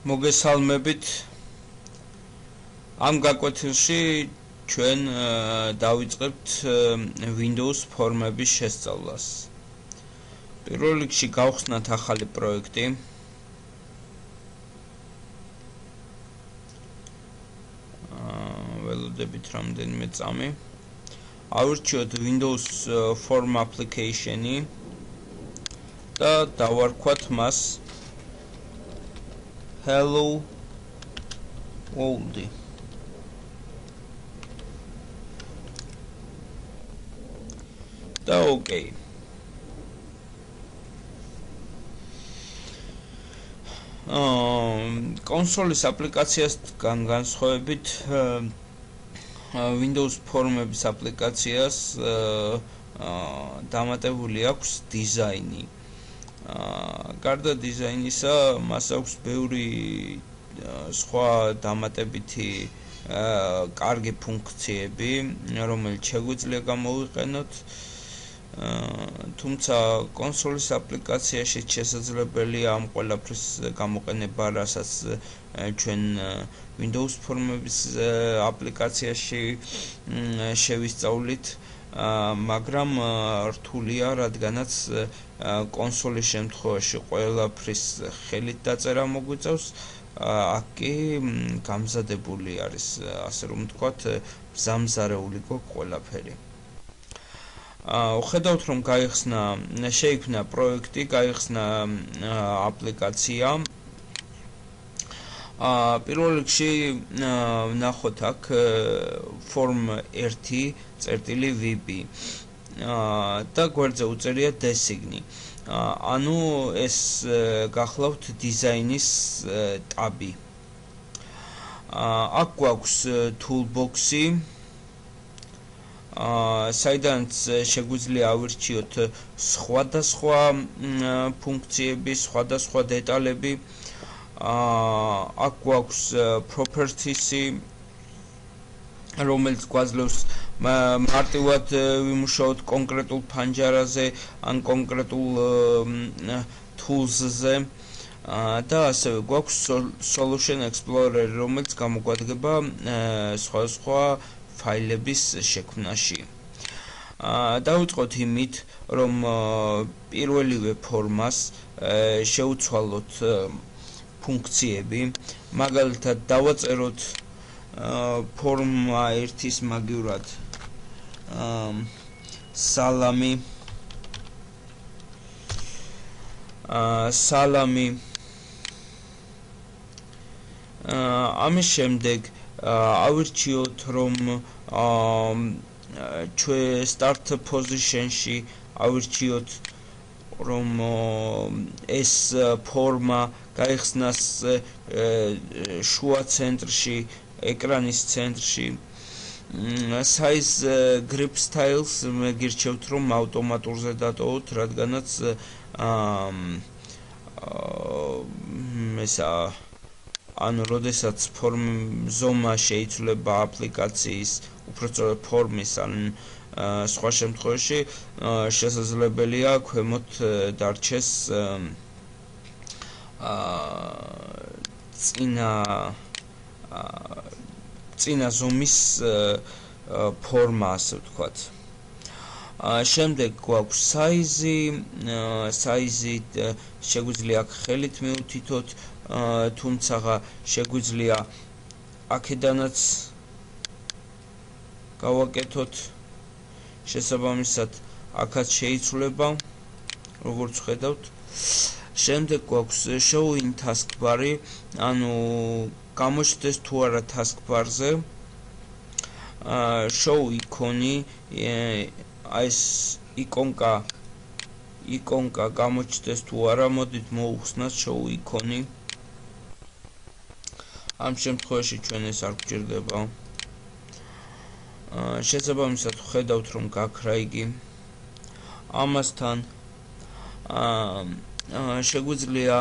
მოგესალმებით. Am გაკვეთილში ჩვენ დავიწყებთ Windows ფორმების შესწავლას. პირველ რიგში გავხსნათ ახალი პროექტი. ველოდებით რამდენიმე წამი. ავირჩიოთ Windows Form application-ი და დავარქვათ მას Hello World. და OK. კონსოლის აპლიკაციასგან განსხვავებით Windows ფორმების აპლიკაციას დამატებული აქვს დიზაინი. გარდა დიზაინისა, მას აქვს ბევრი სხვა დამატებითი კარგი ფუნქციები, რომელიც შეგვიძლია გამოვიყენოთ. თუმცა კონსოლის აპლიკაციაში შესაძლებელია ამ ყველაფრის გამოყენება, რასაც ჩვენ Windows ფორმების აპლიკაციაში შევისწავლით, მაგრამ რთულია, რადგანაც კონსოლის შემთხვევაში ყველაფრის ხელით დაწერა მოგვიწევს, აქ კი გამზადებული არის, ასე რომ ვთქვათ, მზამზარეული გვაქვს ყველაფერი. ვხედავთ, რომ შეიქმნა პროექტი, გაიხსნა აპლიკაცია. პირველ რიგში ვნახოთ აქ form1.vb და გვერდზე უწერია design. ანუ ეს გახლავთ დიზაინის ტაბი. აქ გვაქვს toolbox-ი, საიდანაც შეგვიძლია ავირჩიოთ სხვადასხვა ფუნქციები, სხვადასხვა დეტალები. აქ გვაქვს properties-ი, რომელიც გვაძლევს მარტივად ვიმუშაოთ კონკრეტულ ფანჯარაზე ან კონკრეტულ tools-ზე. და ასევე გვაქვს solution explorer, რომელიც გამოგვადგება სხვადასხვა ფაილების შექმნაში. დავიწყოთ იმით, რომ პირველივე ფორმას შევცვალოთ ფუნქციები. მაგალითად, დავაწეროთ ფორმა 1-ის მაგივრად სალამი. ამის შემდეგ ავირჩიოთ, რომ ჩვენ start position-ში ავირჩიოთ, რომ ეს ფორმა გაიხსნას შუა ცენტრში, ეკრანის ცენტრში. Size grip styles მე გირჩევთ, რომ ავტომატურზე დატოვოთ, რადგანაც ანუ როდესაც ზომა შეიცვლება აპლიკაციის, უпростоრად ფორმის ან სხვა შემთხვევაში, შესაძლებელია ქვემოთ დარჩეს წინა ზომის ფორმა, ასე ვთქვათ. შემდეგ გვაქვს size-ით შეგვიძლია აქ ხელით მივუთითოთ, თუმცა შეგვიძლია აქედანაც გავაკეთოთ. შესაბამისად, აქაც შეიცვლება, როგორც ხედავთ. შემდეგ გვაქვს show in taskbar-ი, ანუ გამოჩნდეს თუ არა taskbar-ზე show icon-ი, ეს იკონკა გამოჩნდეს თუ არა, მოდით მოუხსნათ show icon-ი. ამ შემთხვევაში ჩვენ ეს არ გვჭირდება. შესაბამისად, ხედავთ, რომ გაქრა იგი. ამასთან შეგვიძლია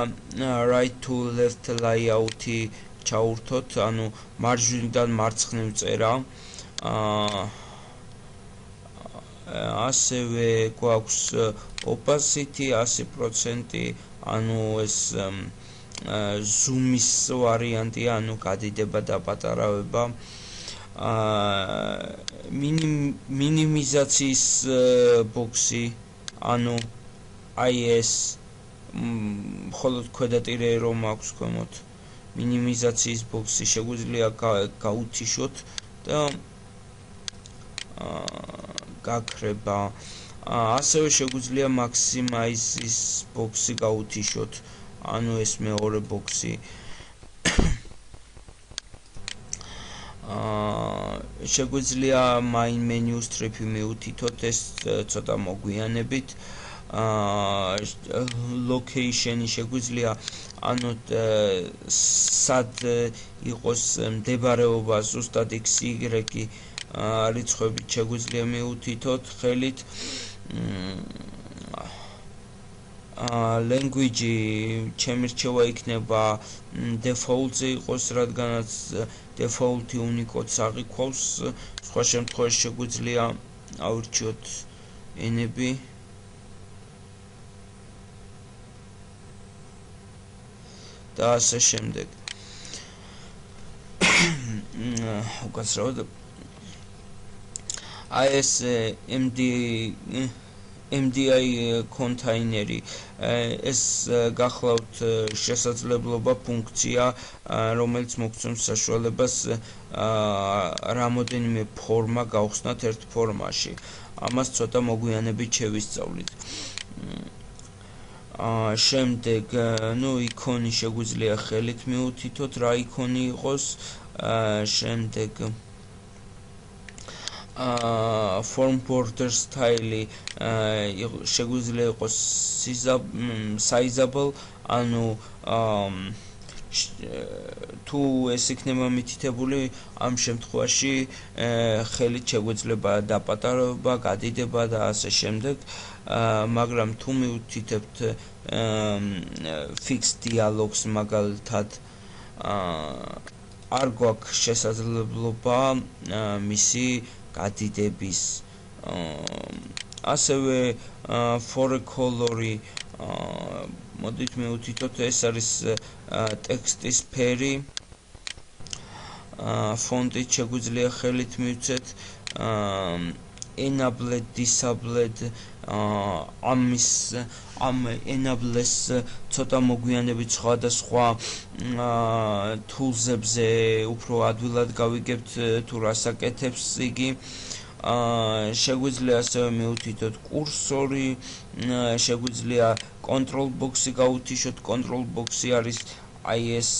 right to left layout-ი ჩაურთოთ, ანუ მარჯვნიდან მარცხნივ წერა. ასევე გვაქვს opacity 100%, ანუ ეს zoom-ის ვარიანტია, ანუ გადიდება და პატარავება. მინიმიზაციის ბოქსი, ანუ აი ეს მხოლოდ ქვედატირე რომ აქვს ქვემოთ მინიმიზაციის ბოქსი შეგვიძლია გაუთიშოთ და გაქრება. ასევე შეგვიძლია მაქსიმაიზის ბოქსი გაუთიშოთ, ანუ ეს მეორე ბოქსი. შეგვიძლია main menu strip-ი მივუთითოთ, ეს ცოტა მოგვიანებით. location-ი შეგვიძლია, ანუ სად იყოს მდებარეობა ზუსტად x y რიცხვებით შეგვიძლია მივუთითოთ ხელით. language-ი ჩემი რჩევა იქნება default-ზე იყოს, რადგანაც default-ი Unicode-ს აღიქვავს. სხვა შემთხვევაში შეგვიძლია ავირჩიოთ ენები. და ასე შემდეგ. უკაცრავად აი ეს MDI კონტეინერი, ეს გახლავთ შესაძლებლობა, ფუნქცია, რომელიც მოგცემს საშუალებას რამოდენიმე ფორმა გავხსნათ ერთ ფორმაში. ამას ცოტა მოგვიანებით შევისწავლით. შემდეგ, იკონი შეგვიძლია ხელით მივუთითოთ, რა იკონი იყოს. შემდეგ form border style-ი შეგვიძლია იყოს sizable, ანუ თუ ეს იქნება მითითებული, ამ შემთხვევაში ხელით შეგვეძლება დაპატარავება, გადიდება და ასე შემდეგ. მაგრამ თუ მივუთითებთ fixed dialogs, მაგალითად არ გვაქვს შესაძლებლობა მისი გადიდების. ასევე forecolor-ი მოდით მივუთითოთ, ეს არის ტექსტის ფერი. ფონტით შეგვიძლია ხელით მივცეთ. enabled, disabled, ამ enable-ს ცოტა მოგვიანებით სხვადასხვა tools-ებზე უფრო ადვილად გავიგებთ, თუ რას აკეთებს იგი. შეგვიძლია ასევე მივუთითოთ კურსორი, შეგვიძლია control box-ი გაუთიშოთ. control box-ი არის აი ეს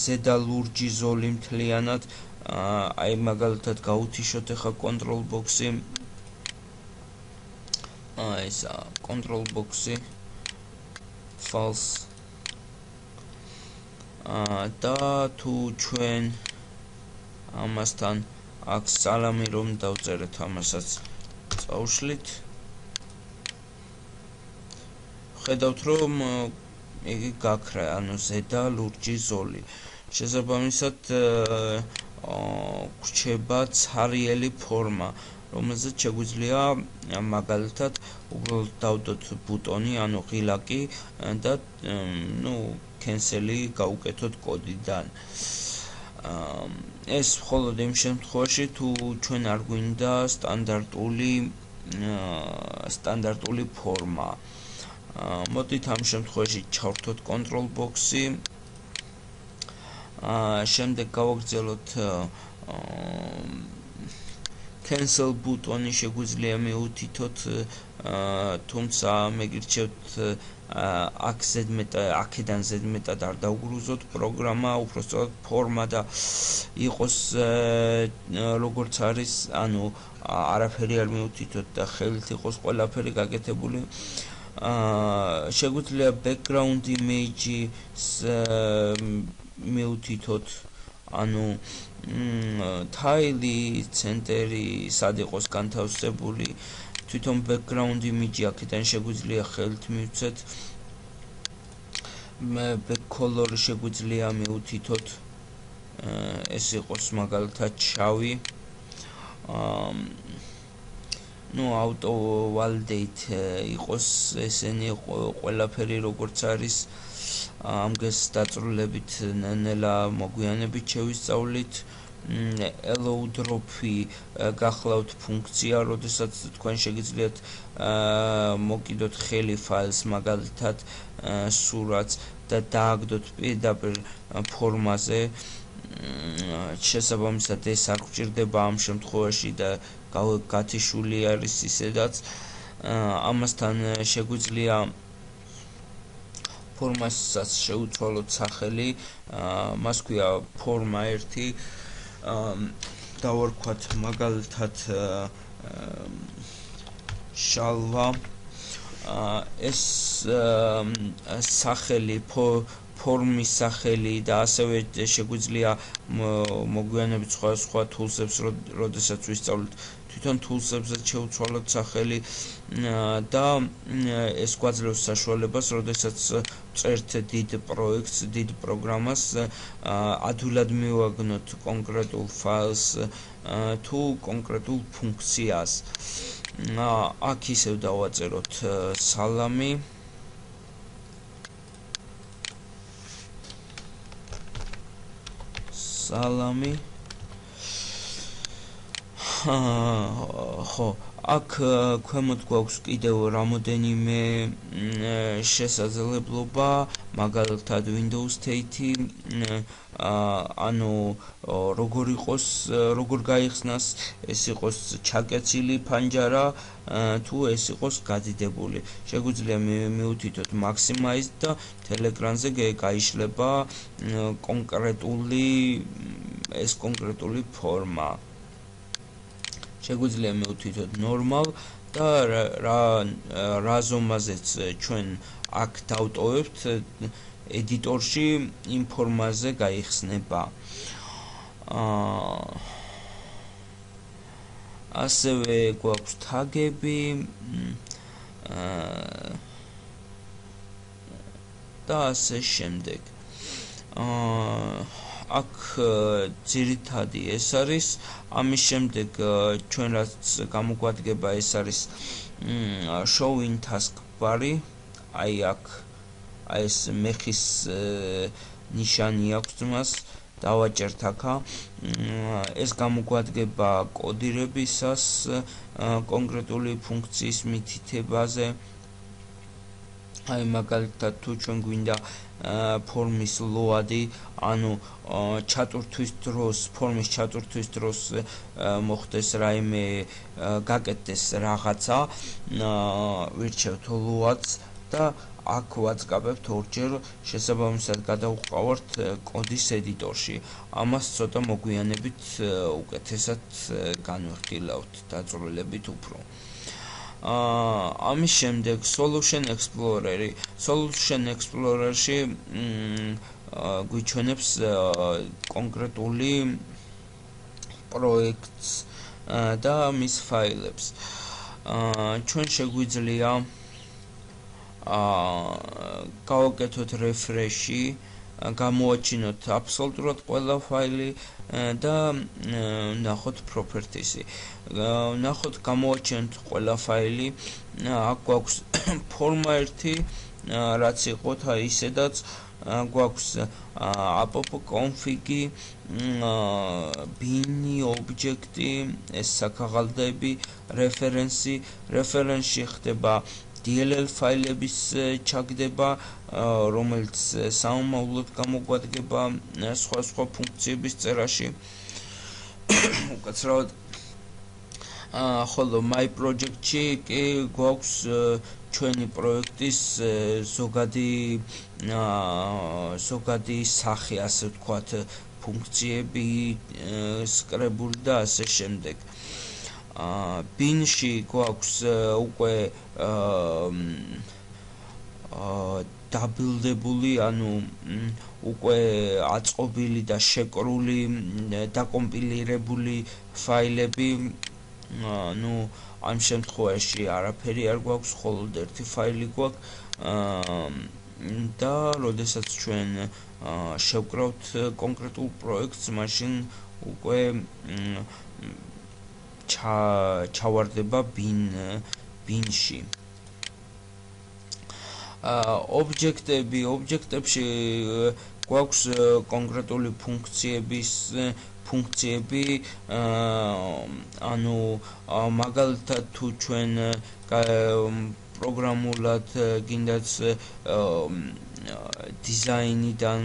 ზედა ლურჯი ზოლი მთლიანად. აი მაგალითად გაუთიშოთ ახლა control box-ი. ესა control box-ი false. და თუ ჩვენ ამასთან აქ სალამი რომ დავწერეთ, ამასაც წავშლით. ხედავთ რომ იგი გაქრა, ანუ ზედა ლურჯი ზოლი. შესაბამისად გვრჩება ცარიელი ფორმა, რომელზეც შეგვიძლია მაგალითად უბრალოდ დავდოთ ბუტონი, ანუ ღილაკი და cancel-ი გავუკეთოთ კოდიდან. ეს მხოლოდ იმ შემთხვევაში, თუ ჩვენ არ გვინდა სტანდარტული ფორმა. მოდით ამ შემთხვევაში ჩავრთოთ control box-ი. შემდეგ გავაგრძელოთ cancel ბუტონი შეგვიძლია მივუთითოთ, თუმცა მეგირჩევთ აქედან ზედმეტად არ დავგრუზოთ პროგრამა, უბრალოდ ფორმა და იყოს როგორც არის, ანუ არაფერი არ მივუთითოთ და ხელით იყოს ყველაფერი გაკეთებული. შეგვიძლია background image-ის მივუთითოთ, ანუ თაილი, ცენტრი, სად იყოს განთავსებული. თვითონ background image-ი აქედან შეგვიძლია ხელით მივცეთ. back color-ი შეგვიძლია მივუთითოთ, ეს იყოს მაგალითად შავი. auto validate იყოს ესენი ყველაფერი როგორც არის. ამ გეს დაწვრილებით ნელა მოგვიანებით შევისწავლით allow-drop-ი გახლავთ ფუნქცია, როდესაც თქვენ შეგიძლიათ მოკიდოთ ხელი ფაილს, მაგალითად სურათს და დააგდოთ პირდაპირ ფორმაზე. შესაბამისად ეს არ გვჭირდება ამ შემთხვევაში და გათიშული არის ისედაც. ამასთან შეგვიძლია ფორმასაც შეუცვალოთ სახელი, მას ქვია ფორმა 1. დავარქვათ მაგალითად შალვა. ეს სახელი ფორმის სახელი და ასევე შეგვიძლია მოგვიანებით სხვა tools-ებს, როდესაც ვისწავლოთ თვითონ tools-ებზე შევცვალოთ სახელი და ეს გვაძლევს საშუალებას, როდესაც წერთ დიდ პროექტს, დიდ პროგრამას, ადვილად მივაგნოთ კონკრეტულ ფაილს თუ კონკრეტულ ფუნქციას. აქ ისევ დავაწეროთ სალამი. ხო, აქ ქვემოთ გვაქვს კიდევ რამოდენიმე შესაძლებლობა, მაგალითად Windows 10, ანუ როგორ გაიხსნას, ეს იყოს ჩაკეცილი ფანჯარა თუ ეს იყოს გადიდებული. შეგვიძლია მივუთითოთ maximize და Telegram-ზე გაიშლება კონკრეტული ფორმა. შეგვიძლია მივუთითოთ normal და რა ზომაზეც ჩვენ აქ დავტოვებთ ედიტორში იმ ფორმაზე გაიხსნება. ასევე გვაქვს თაგები და ასე შემდეგ. აქ ძირითადი ეს არის. ამის შემდეგ ჩვენ რაც გამოგვადგება ეს არის show in taskbar-ი. აი აქ ეს მეხის ნიშანი აქვს მას. დავაჭერთ აქა. ეს გამოგვადგება კოდირებისას კონკრეტული ფუნქციის მითითებაზე. აი მაგალითად თუ ჩვენ გვინდა ფორმის ლოადი, ანუ ფორმის ჩატვირთვის დროს მოხდეს რაიმე გაკეთდეს რაღაცა, ვირჩევთ ლოადს და აქ ვაწყაბებთ ორჯერ, შესაბამისად გადავყავართ კოდის ედიტორში. ამას ცოტა მოგვიანებით უკეთესად განვიხილავთ დაწვრილებით უფრო. ამის შემდეგ Solution Explorer-ი. Solution Explorer-ში გვიჩვენებს კონკრეტული პროექტს და მის ფაილებს. ჩვენ შეგვიძლია გავაკეთოთ refresh-ი, გამოვაჩინოთ აბსოლუტურად ყველა ფაილი და ნახოთ properties-ი. ნახოთ გამოვაჩინოთ ყველა ფაილი. აქ გვაქვს ფორმა 1, რაც იყო ისედაც გვაქვს app-config-ი, bin-ი, object-ი, ეს საქაღალდები, reference-ში ხდება DLL ფაილების ჩაგდება, რომელიც სამომავლოდ გამოგვადგება სხვა ფუნქციების წერაში. უკაცრავად ხოლო my project-ში კი გვაქვს ჩვენი პროექტის ზოგადი სახე, ასე ვთქვათ, ფუნქციები, სკრებული და ასე შემდეგ. bin-ში გვაქვს უკვე დაბილდებული, ანუ უკვე აწყობილი და შეკრული, დაკომპილირებული ფაილები. ну ამ შემთხვევაში არაფერი არ გვაქვს, მხოლოდ ერთი ფაილი გვაქვს და როდესაც ჩვენ შევკრავთ კონკრეტულ პროექტს, მაშინ უკვე ჩავარდება bin-ში. ობიექტებში გვაქვს კონკრეტული ფუნქციები, ანუ მაგალითად თუ ჩვენ პროგრამულად გინდათ დიზაინიდან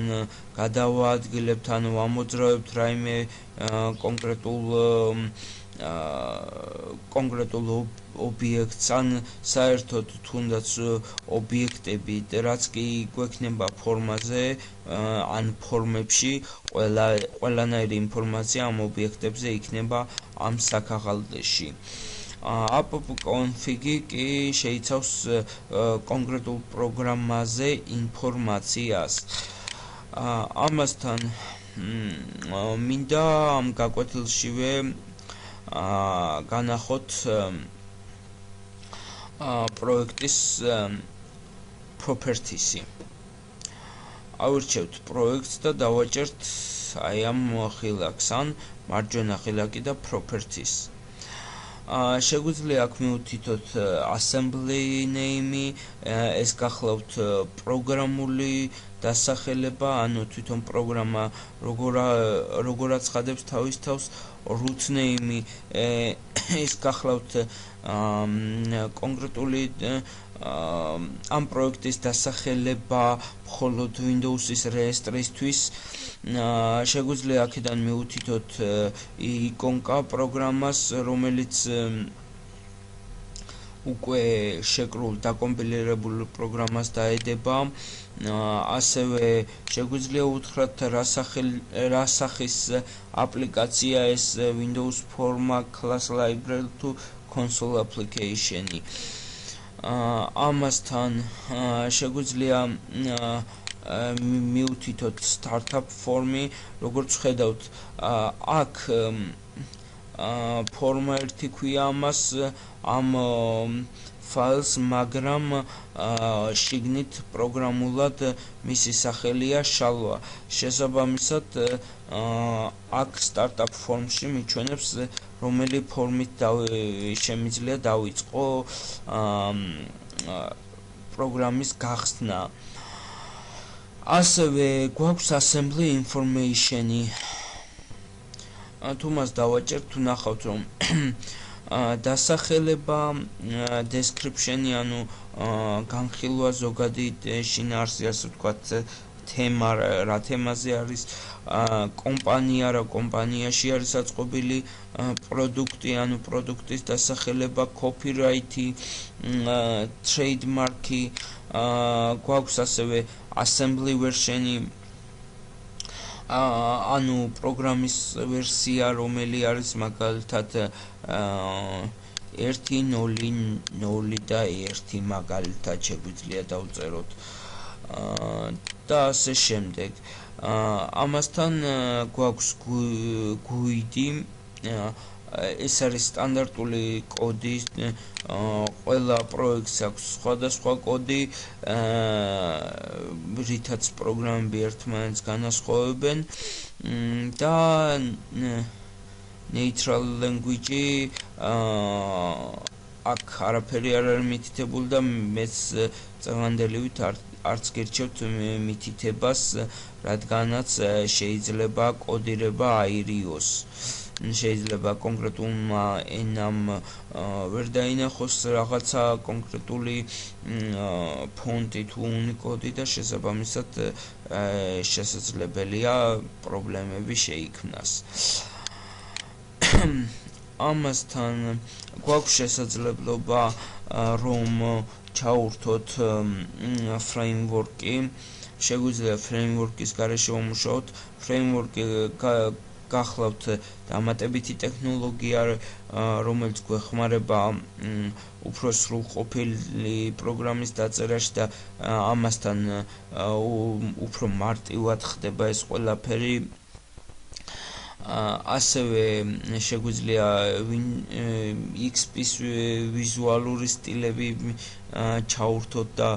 გადავაადგილებთ, ანუ ამოძრავებთ რაიმე კონკრეტულ ობიექტს, ან საერთოდ თუნდაც ობიექტები, რაც კი გვექნება ფორმაზე, ან ფორმებში, ყველანაირი ინფორმაცია ამ ობიექტებზე იქნება ამ საქაღალდში. app-config კი შეიცავს კონკრეტულ პროგრამაზე ინფორმაციას. ამასთან მინდა ამ გაკვეთილშივე განახოთ პროექტის properties-ი. ავირჩევთ პროექტს და დავაჭერთ აი ამ ხილაკს, ან მარჯვენა ხილაკი და properties. შეგვიძლია აქ მივუთითოთ assembly name, ეს გახლავთ პროგრამული დასახელება, ანუ თვითონ პროგრამა როგორ აცხადებს თავის თავს, root name, ეს გახლავთ კონკრეტული ამ პროექტის დასახელება მხოლოდ Windows-ის რეესტრისთვის. შეგვიძლია აქედან მივუთითოთ იკონკა პროგრამას, რომელიც უკვე შეკრულ დაკომპილირებულ პროგრამას დაედება. ასევე შეგვიძლია უთხრათ რა სახის აპლიკაცია ეს Windows Forma Class Library to Console Application-ი. ამასთან შეგვიძლია მივუთითოთ startup form-ი, როგორც ხედავთ, აქ ფორმა ერთი ქვია ამას, ამ ფაილს, მაგრამ შიგნით პროგრამულად მისი სახელია შალვა. შესაბამისად, აქ startup form-ში მიჩვენებს რომელი ფორმით შემიძლია დავიწყო პროგრამის გახსნა. ასევე გვაქვს assembly information-ი. თუ მას დავაჭერთ, თუ ნახავთ, რომ დასახელება, description-ი, ანუ განხილვა, ზოგადი შინაარსი, ასე ვთქვათ, თემა, რა თემაზე არის კომპანია, რა კომპანიაში არის აწყობილი პროდუქტი, ანუ პროდუქტის დასახელება, copyright-ი, trademark-ი, გვაქვს ასევე assembly version-ი, ანუ პროგრამის ვერსია, რომელი არის მაგალითად 1.0.0 და 1 მაგალითად შეგვიძლია დავწეროთ და ასე შემდეგ. ამასთან გვაქვს GUID-ი, ეს არის სტანდარტული კოდი, ყველა პროექტს აქვს სხვადასხვა კოდი, რითაც პროგრამები ერთმანეთს განასხვავებენ, და neutral language-ი აქ არაფერი არ არის მითითებული და მეც წლანდელივით არც გერჩევთ მითითებას, რადგანაც შეიძლება კოდირება აირიოს. შეიძლება კონკრეტულმა ენამ ვერ დაინახოს რაღაცა კონკრეტული ფონტი თუ უნიკოდი და შესაბამისად შესაძლებელია პრობლემები შეიქმნას. ამასთან გვაქვს შესაძლებლობა რომ ჩაურთოთ framework-ი, შეგვიძლია framework-ის გარეშე ვიმუშაოთ. framework-ი გახლავთ დამატებითი ტექნოლოგია, რომელიც გვეხმარება უფრო სრულყოფილი პროგრამის დაწერაში და ამასთან უფრო მარტივად ხდება ეს ყველაფერი. ასევე შეგვიძლია XP-ის ვიზუალური სტილები ჩაურთოთ და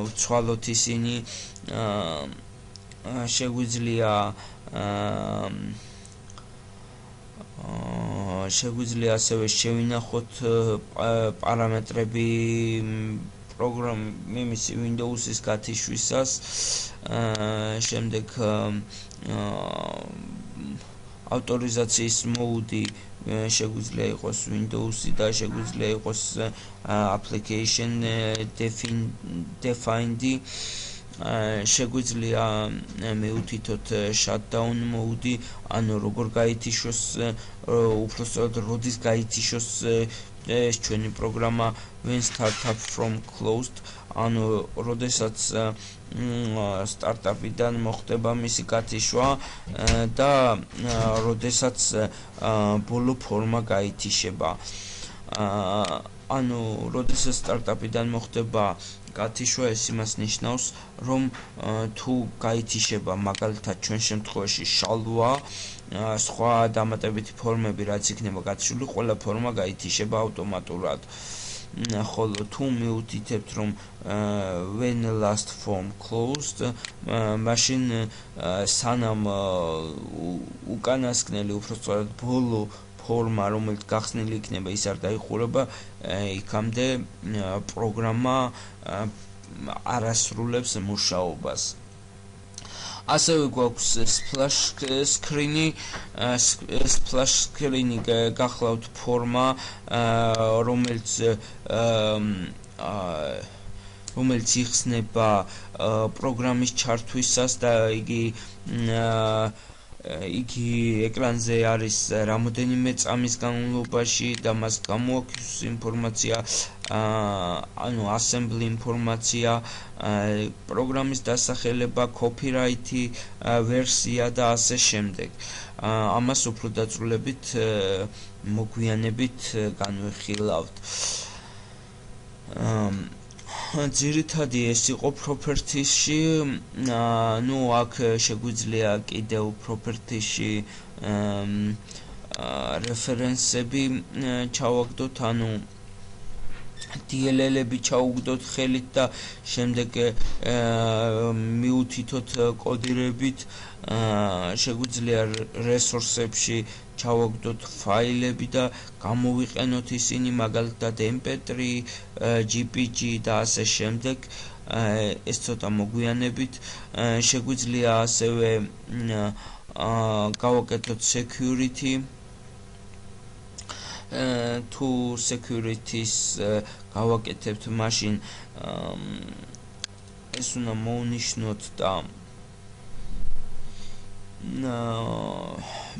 ვცვალოთ ისინი. შეგვიძლია ასევე შევინახოთ პარამეტრები პროგრამის Windows-ის გათიშვისას, შემდეგ ავტორიზაციის მოუდი შეგვიძლია იყოს Windows-ი და შეგვიძლია იყოს application defined შეგვიძლია მივუთითოთ shutdown mode, ანუ როგორ გაითიშოს, უпростоოდ როდის გაითიშოს ეს ჩვენი პროგრამა when startup from closed, ანუ როდესაც სტარტაპიდან მოხდება მისი გათიშვა და როდესაც ბოლო ფორმა გაითიშება. ანუ როდესაც სტარტაპიდან მოხდება გათიშვა, ეს იმას ნიშნავს, რომ თუ გაითიშება მაგალითად ჩვენ შემთხვევაში შალვა, სხვა დამატებითი ფორმები რაც იქნება გათიშული, ყველა ფორმა გაითიშება ავტომატურად. ხოლო თუ მივუთითებთ რომ when last form closed, მაშინ სანამ უკანასკნელი, უბრალოდ ბოლო ფორმა, რომელიც გახსნილი იქნება, ის არ დაიხურება, იქამდე პროგრამა არასრულებს მუშაობას. ასევე გვაქვს splash screen-ი, splash screen-ი გახლავთ ფორმა, რომელიც იხსნება პროგრამის ჩართვისას და იგი ეკრანზე არის რამოდენიმე წამის განმავლობაში და მას გამოაქვს ინფორმაცია, ანუ assembly ინფორმაცია, პროგრამის დასახელება, copyright-ი, ვერსია და ასე შემდეგ. ამას უფრო დაწვრილებით მოგვიანებით განვიხილავთ. ძირითადი ეს იყო properties-ში, ну აქ შეგვიძლია კიდევ properties-ში რეფერენსები ჩავაგდოთ, ანუ DLL-ები ჩაუგდოთ ხელით და შემდეგ მივუთითოთ კოდირებით, შეგვიძლია რესურსებში ჩავაგდოთ ფაილები და გამოვიყენოთ ისინი, მაგალითად MP3, JPG და ასე შემდეგ. ეს ცოტა მოგვიანებით შეგვიძლია ასევე გავაკეთოთ security. თუ security-ს გავაკეთებთ, მაშინ ეს უნდა მოვნიშნოთ და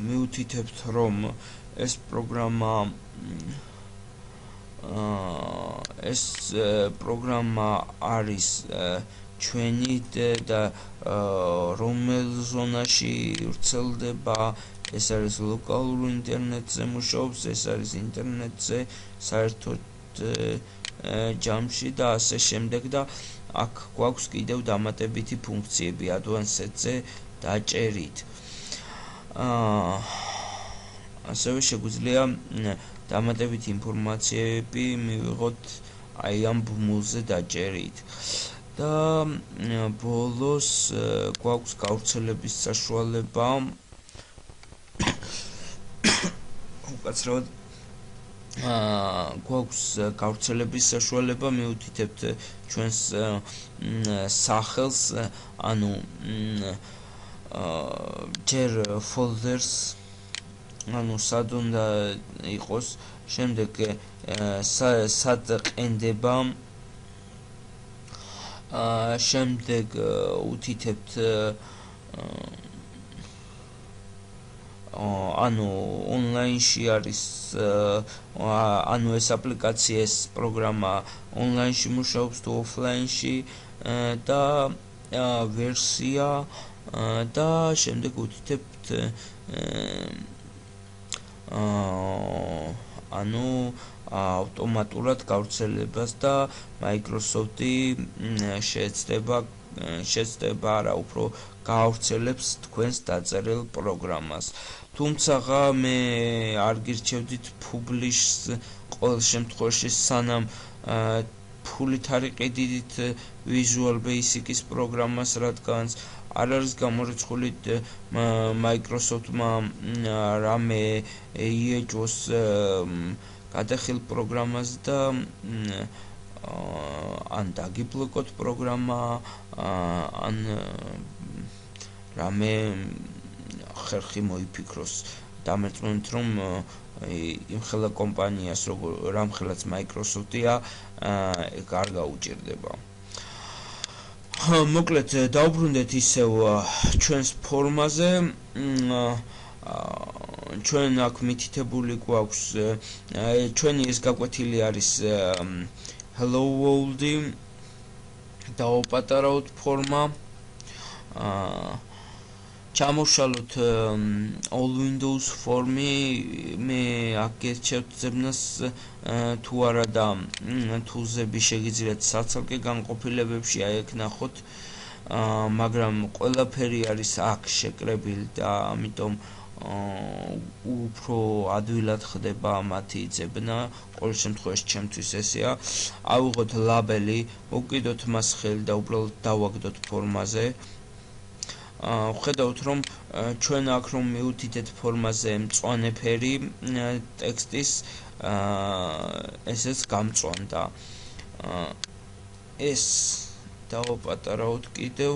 მივუთითებთ რომ ეს პროგრამა არის ჩვენი და რომელ ზონაში ვრცელდება, ეს არის ლოკალურ ინტერნეტზე მუშაობს, ეს არის ინტერნეტზე საერთოდ ჯამში და ასე შემდეგ და აქ გვაქვს კიდევ დამატებითი ფუნქციები advanced-ზე დაჭერით. ასევე შეგვიძლია დამატებითი ინფორმაციები მივიღოთ აი ამ ბმულზე დაჭერით. და ბოლოს გვაქვს გავრცელების საშუალება. უკაცრავად გვაქვს გავრცელების საშუალება, მივუთითებთ ჩვენს სახელს, ანუ ჯერ folders, ანუ სად უნდა იყოს, შემდეგ სად ყენდება, შემდეგ უთითებთ ანუ online-ში არის, ანუ ეს აპლიკაცია, ეს პროგრამა online-ში მუშაობს თუ offline-ში და ვერსია და შემდეგ უთითებთ ანუ ავტომატურად გავრცელებას და Microsoft-ი შეცდება არა, უფრო გაავრცელებს თქვენს დაწერილ პროგრამას. თუმცა მე არ გირჩევდით publish-ს ყოველ შემთხვევაში, სანამ ფულით არ იყიდით Visual Basic-ის პროგრამას, რადგანაც არ არის გამორიცხული Microsoft-მა რამე იეჭვოს გადახილ პროგრამას და ან დაგიბლოკოთ პროგრამა, ან რამე ხერხი მოიფიქროს. დამერწმუნდით, რომ იმხელა კომპანიას, რამხელაც Microsoft-ია, არ გაუჭირდება. მოკლედ დავბრუნდეთ ისევ ჩვენს ფორმაზე. ჩვენ აქ მითითებული გვაქვს ჩვენი ეს გაკვეთილი არის hello world-ი, დავაპატარავთ ფორმა. ჩამოვშალოთ all windows ფორმი, მე აქ გერჩევთ ზებნას თუ არა და თულზები შეგიძლიათ საცალკე განყოფილებებში აი აქ ნახოთ, მაგრამ ყველაფერი არის აქ შეკრებილი და ამიტომ უფრო ადვილად ხდება მათი ძებნა. ყოველ შემთხვევაში ჩემთვის ესეა. ავიღოთ ლაბელი, მოვკიდოთ მას ხელი და უბრალოდ დავაგდოთ ფორმაზე. ხედავთ, რომ ჩვენ აქ რომ მივუთითეთ ფორმაზე მწვანე ფერი ტექსტის, ესეც გამწვანდა. ეს დავაპატარავთ კიდევ.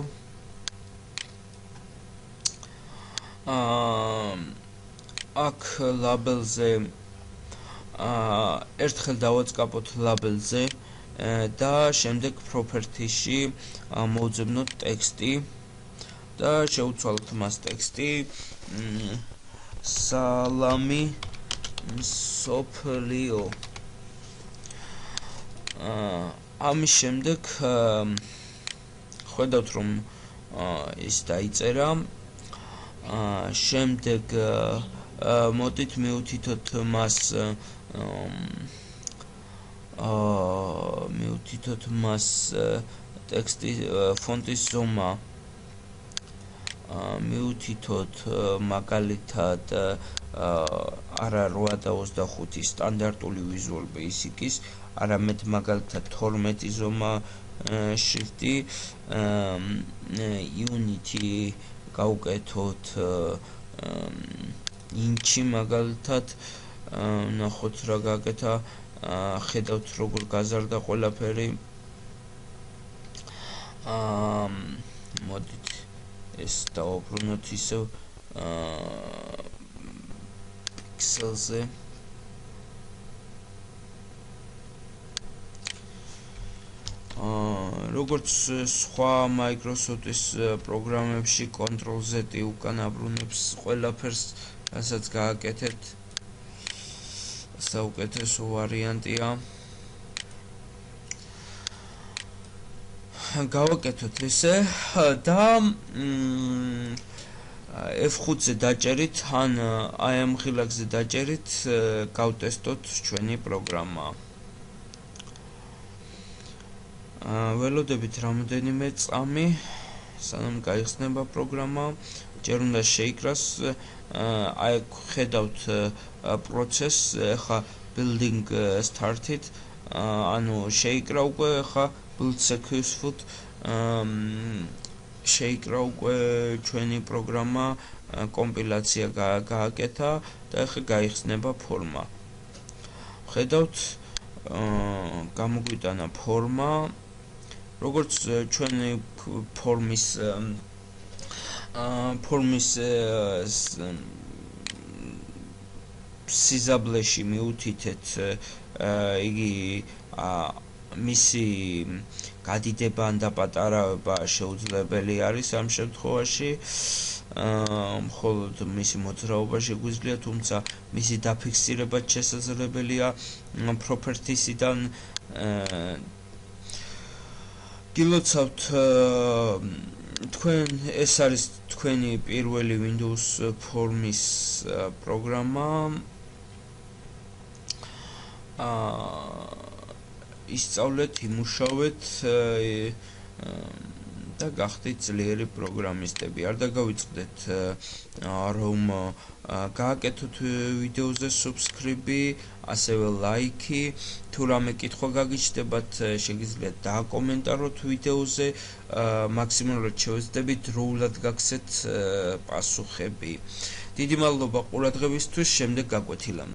აქ ლაბელზე ერთხელ დავაწყაპოთ ლაბელზე და შემდეგ property-ში მოვძებნოთ ტექსტი და შევცვალოთ მას ტექსტი სალამი მსოფლიო. ამის შემდეგ ხედავთ, რომ ის დაიწერა. შემდეგ მოდით მივუთითოთ მას ტექსტის ფონტის ზომა, მივუთითოთ მაგალითად არა 8.25 სტანდარტული Visual Basic-ის, არამედ მაგალითად 12 ზომა შრიფტი, Unity გავუკეთოთ ინჩი მაგალითად, ნახოთ რა გაკეთა, ხედავთ როგორ გაზარდა ყველაფერი. მოდით ეს დავაბრუნოთ ისევ პიქსელზე. როგორც სხვა Microsoft-ის პროგრამებში Ctrl-Z უკან აბრუნებს ყველაფერს, რასაც გააკეთეთ. საუკეთესო ვარიანტია. გავაკეთოთ ესე და F5-ზე დაჭერით ან აი ამ ღილაკზე დაჭერით გავტესტოთ ჩვენი პროგრამა. ველოდებით რამდენიმე წამი, სანამ გაიხსნება პროგრამა, ჯერ უნდა შეიკრას. აი ხედავთ პროცესს, ახლა building started, ანუ შეიკრა უკვე, ახლა build successful, შეიკრა უკვე ჩვენი პროგრამა, კომპილაცია გააკეთა და ახლა გაიხსნება ფორმა. ხედავთ, გამოგვიტანა ფორმა. როგორც ჩვენი ფორმის სიზაბლეში მივუთითეთ, იგი მისი გადიდება ან დაპატარავება შეუძლებელი არის ამ შემთხვევაში, მხოლოდ მისი მოძრაობა შეგვიძლია, თუმცა მისი დაფიქსირებაც შესაძლებელია properties-იდან. გილოცავთ, თქვენ ეს არის თქვენი პირველი Windows ფორმის პროგრამა. ისწავლეთ, იმუშავეთ და გახდეთ ძლიერი პროგრამისტები. არ დაგავიწყდეთ რომ გააკეთოთ ვიდეოზე subscribe, ასევე ლაიქი. თუ რამე კითხვა გაგიჩნდებათ, შეგიძლიათ დააკომენტაროთ ვიდეოზე, მაქსიმალურად შევეცდებით დროულად გაგცეთ პასუხები. დიდი მადლობა ყურადღებისთვის, შემდეგ გაკვეთილამდე.